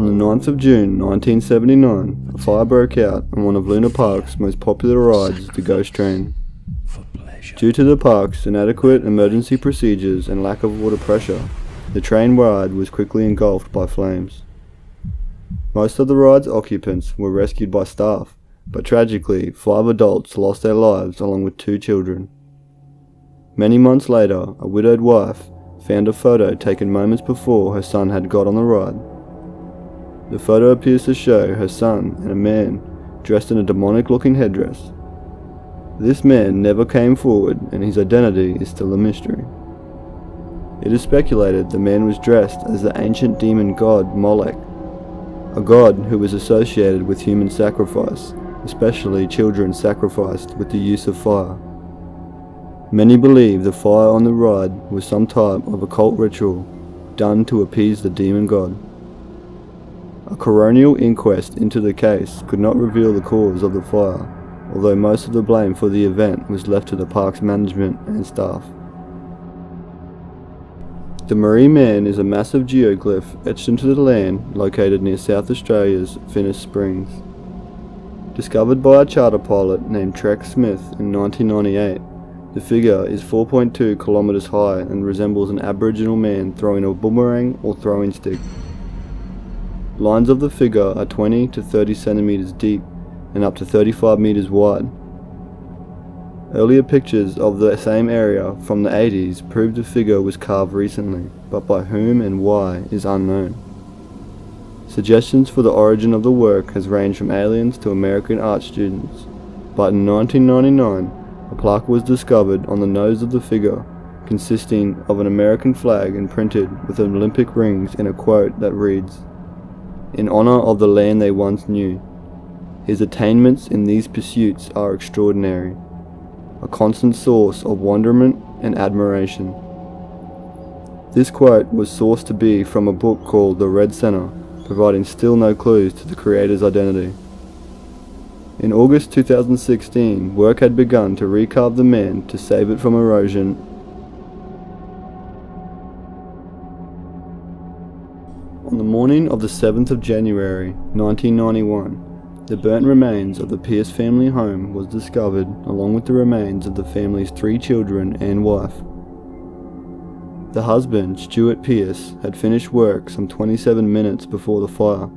On the 9th of June 1979, a fire broke out on one of Luna Park's most popular rides, the Ghost Train. Due to the park's inadequate emergency procedures and lack of water pressure, the train ride was quickly engulfed by flames. Most of the ride's occupants were rescued by staff, but tragically, 5 adults lost their lives along with 2 children. Many months later, a widowed wife found a photo taken moments before her son had got on the ride. The photo appears to show her son and a man dressed in a demonic-looking headdress. This man never came forward, and his identity is still a mystery. It is speculated the man was dressed as the ancient demon god Molech, a god who was associated with human sacrifice, especially children sacrificed with the use of fire. Many believe the fire on the ride was some type of occult ritual done to appease the demon god. A coronial inquest into the case could not reveal the cause of the fire, although most of the blame for the event was left to the park's management and staff. The Maree Man is a massive geoglyph etched into the land located near South Australia's Finniss Springs. Discovered by a charter pilot named Trek Smith in 1998, the figure is 4.2 kilometers high and resembles an Aboriginal man throwing a boomerang or throwing stick. Lines of the figure are 20 to 30 centimeters deep and up to 35 meters wide. Earlier pictures of the same area from the 80s proved the figure was carved recently, but by whom and why is unknown. Suggestions for the origin of the work has ranged from aliens to American art students, but in 1999, a plaque was discovered on the nose of the figure, consisting of an American flag imprinted with Olympic rings and a quote that reads, "In honor of the land they once knew. His attainments in these pursuits are extraordinary, a constant source of wonderment and admiration." This quote was sourced to be from a book called The Red Center, providing still no clues to the creator's identity. In August 2016, work had begun to recarve the man to save it from erosion. On the morning of the 7th of January 1991, the burnt remains of the Pierce family home was discovered along with the remains of the family's 3 children and wife. The husband, Stuart Pierce, had finished work some 27 minutes before the fire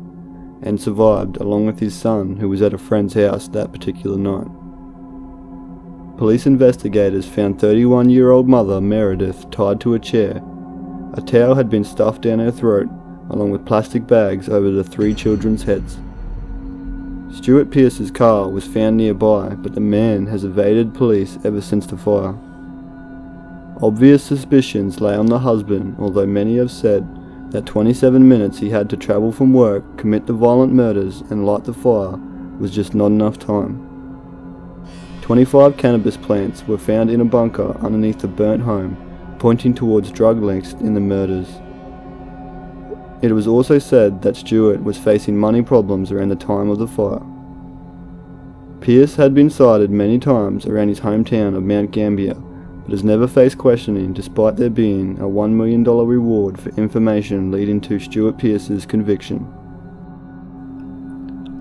and survived along with his son, who was at a friend's house that particular night. Police investigators found 31-year-old mother Meredith tied to a chair. A towel had been stuffed down her throat along with plastic bags over the 3 children's heads. Stuart Pierce's car was found nearby, but the man has evaded police ever since the fire. Obvious suspicions lay on the husband, although many have said that 27 minutes he had to travel from work, commit the violent murders and light the fire was just not enough time. 25 cannabis plants were found in a bunker underneath the burnt home, pointing towards drug links in the murders. It was also said that Stuart was facing money problems around the time of the fire. Pierce had been cited many times around his hometown of Mount Gambier, but has never faced questioning despite there being a $1 million reward for information leading to Stuart Pierce's conviction.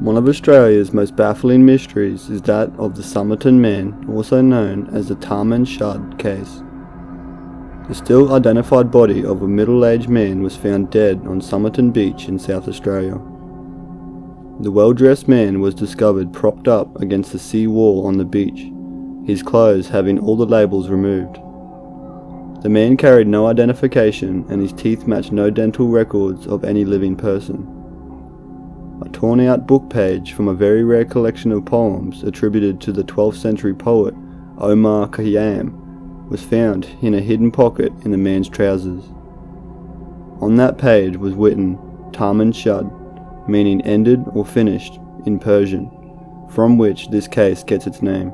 One of Australia's most baffling mysteries is that of the Somerton Man, also known as the Tarman Shud case. The still identified body of a middle-aged man was found dead on Somerton Beach in South Australia. The well-dressed man was discovered propped up against the sea wall on the beach, his clothes having all the labels removed. The man carried no identification and his teeth matched no dental records of any living person. A torn-out book page from a very rare collection of poems attributed to the 12th century poet Omar Khayyam was found in a hidden pocket in the man's trousers. On that page was written Tarman Shud, meaning ended or finished in Persian, from which this case gets its name.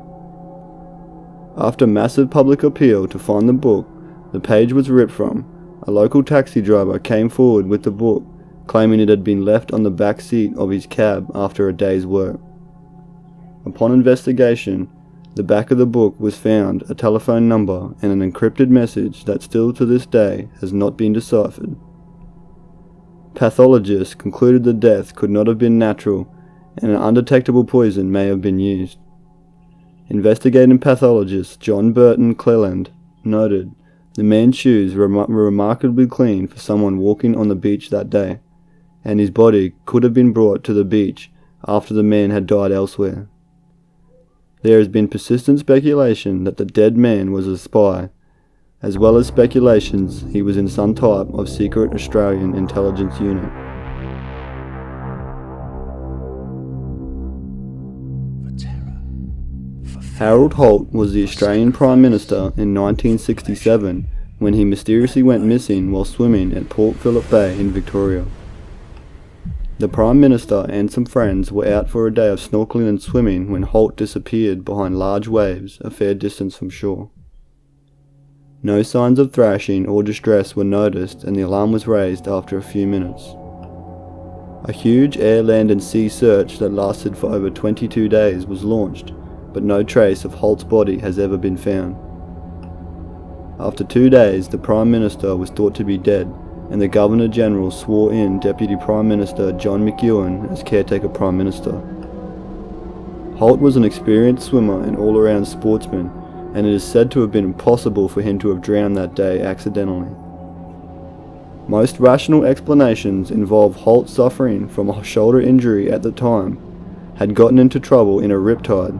After massive public appeal to find the book the page was ripped from, a local taxi driver came forward with the book, claiming it had been left on the back seat of his cab after a day's work. Upon investigation, the back of the book was found a telephone number and an encrypted message that still to this day has not been deciphered. Pathologists concluded the death could not have been natural and an undetectable poison may have been used. Investigating pathologist John Burton Cleland noted the man's shoes were remarkably clean for someone walking on the beach that day, and his body could have been brought to the beach after the man had died elsewhere. There has been persistent speculation that the dead man was a spy, as well as speculations he was in some type of secret Australian intelligence unit. Harold Holt was the Australian Prime Minister in 1967 when he mysteriously went missing while swimming at Port Phillip Bay in Victoria. The Prime Minister and some friends were out for a day of snorkeling and swimming when Holt disappeared behind large waves a fair distance from shore. No signs of thrashing or distress were noticed and the alarm was raised after a few minutes. A huge air, land and sea search that lasted for over 22 days was launched, but no trace of Holt's body has ever been found. After 2 days, the Prime Minister was thought to be dead, and the Governor-General swore in Deputy Prime Minister John McEwen as caretaker Prime Minister. Holt was an experienced swimmer and all-around sportsman, and it is said to have been impossible for him to have drowned that day accidentally. Most rational explanations involve Holt suffering from a shoulder injury at the time, had gotten into trouble in a riptide.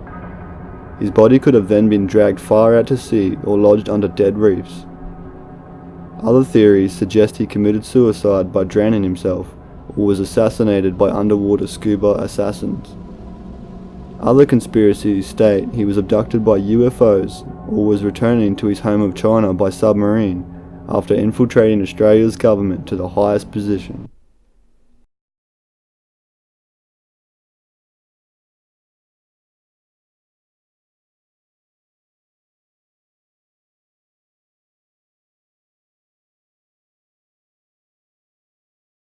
His body could have then been dragged far out to sea or lodged under dead reefs. Other theories suggest he committed suicide by drowning himself or was assassinated by underwater scuba assassins. Other conspiracies state he was abducted by UFOs or was returning to his home of China by submarine after infiltrating Australia's government to the highest position.